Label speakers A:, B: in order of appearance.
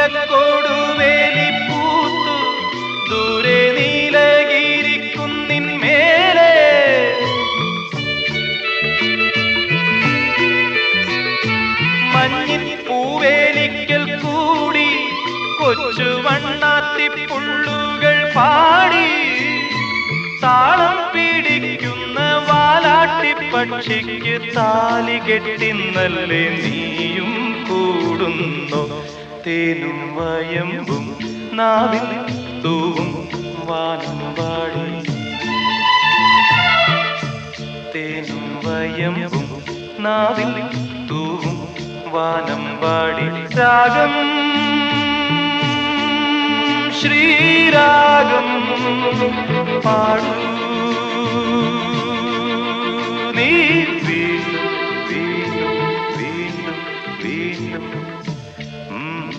A: നീലക്കൊടുവേലിപ്പൂത്തു ദൂരെ നീലഗിരിക്കുന്നിന്മേലെ മഞ്ഞിൻ പൂവേലിക്കൽ കൂടി കൊച്ചു വണ്ണാത്തിപ്പുള്ളുകൾ പാടി താളം പിടിക്കുന്ന വാലാട്ടിപ്പക്ഷിക്ക് താലി കെട്ടിന്നല്ലേ നീയും കൂടുന്നു തേനും വയമ്പും നാവിൽ തൂവും വാനം പാടി തേനും വയമ്പും നാവിൽ തൂവും വാനം പാടി രാഗം ശ്രീരാഗം പാടൂ നീ